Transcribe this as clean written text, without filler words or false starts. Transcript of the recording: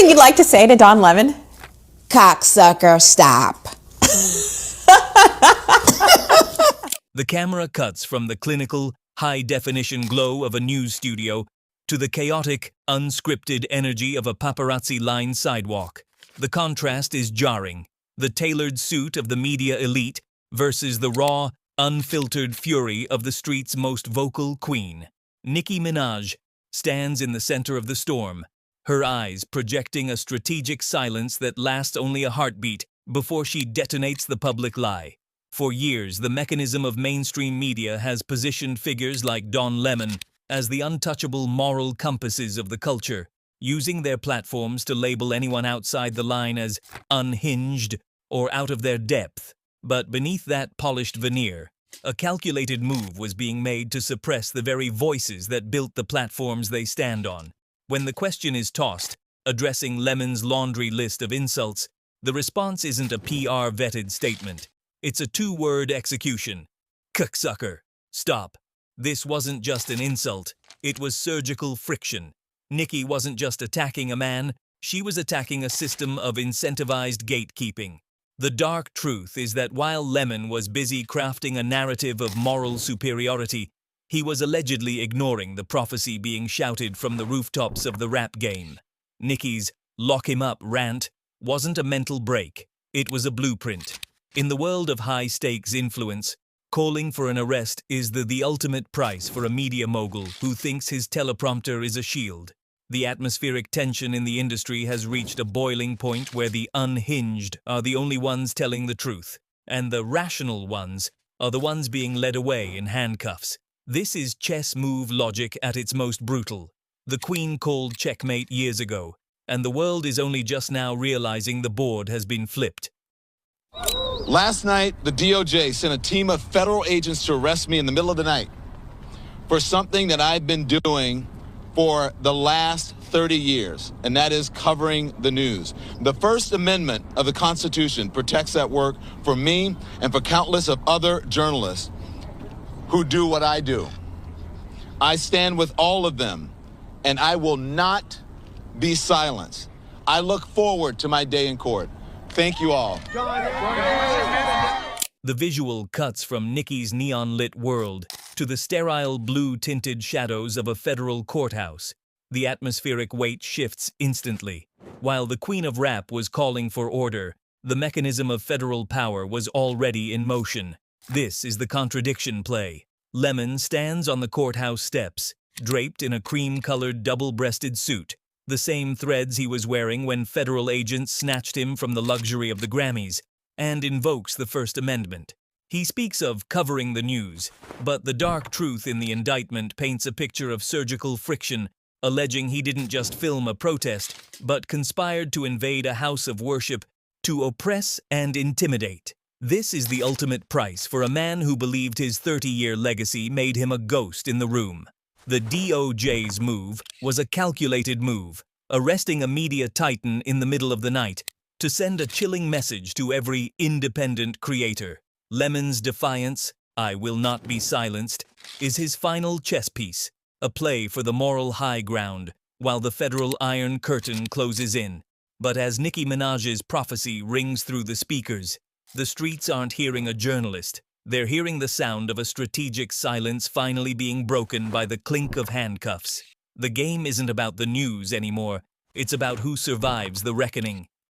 anything you'd like to say to Don Lemon? Cocksucker, stop. The camera cuts from the clinical, high-definition glow of a news studio to the chaotic, unscripted energy of a paparazzi-lined sidewalk. The contrast is jarring. The tailored suit of the media elite versus the raw, unfiltered fury of the street's most vocal queen. Nicki Minaj stands in the center of the storm, her eyes projecting a strategic silence that lasts only a heartbeat before she detonates the public lie. For years, the mechanism of mainstream media has positioned figures like Don Lemon as the untouchable moral compasses of the culture, using their platforms to label anyone outside the line as unhinged or out of their depth. But beneath that polished veneer, a calculated move was being made to suppress the very voices that built the platforms they stand on. When the question is tossed, addressing Lemon's laundry list of insults, the response isn't a PR-vetted statement. It's a two-word execution. Cocksucker. Stop. This wasn't just an insult. It was surgical friction. Nicki wasn't just attacking a man, she was attacking a system of incentivized gatekeeping. The dark truth is that while Lemon was busy crafting a narrative of moral superiority, he was allegedly ignoring the prophecy being shouted from the rooftops of the rap game. Nicki's "lock him up" rant wasn't a mental break, it was a blueprint. In the world of high-stakes influence, calling for an arrest is the ultimate price for a media mogul who thinks his teleprompter is a shield. The atmospheric tension in the industry has reached a boiling point where the unhinged are the only ones telling the truth, and the rational ones are the ones being led away in handcuffs. This is chess move logic at its most brutal. The Queen called checkmate years ago, and the world is only just now realizing the board has been flipped. Last night, the DOJ sent a team of federal agents to arrest me in the middle of the night for something that I've been doing for the last 30 years, and that is covering the news. The First Amendment of the Constitution protects that work for me and for countless of other journalists who do what I do. I stand with all of them, and I will not be silenced. I look forward to my day in court. Thank you all. The visual cuts from Nicki's neon-lit world to the sterile blue-tinted shadows of a federal courthouse. The atmospheric weight shifts instantly. While the Queen of Rap was calling for order, the mechanism of federal power was already in motion. This is the contradiction play. Lemon stands on the courthouse steps, draped in a cream-colored double-breasted suit, the same threads he was wearing when federal agents snatched him from the luxury of the Grammys, and invokes the First Amendment. He speaks of covering the news, but the dark truth in the indictment paints a picture of surgical friction, alleging he didn't just film a protest, but conspired to invade a house of worship to oppress and intimidate. This is the ultimate price for a man who believed his 30-year legacy made him a ghost in the room. The DOJ's move was a calculated move, arresting a media titan in the middle of the night to send a chilling message to every independent creator. Lemon's defiance, "I will not be silenced," is his final chess piece, a play for the moral high ground, while the federal Iron Curtain closes in. But as Nicki Minaj's prophecy rings through the speakers, the streets aren't hearing a journalist. They're hearing the sound of a strategic silence finally being broken by the clink of handcuffs. The game isn't about the news anymore. It's about who survives the reckoning.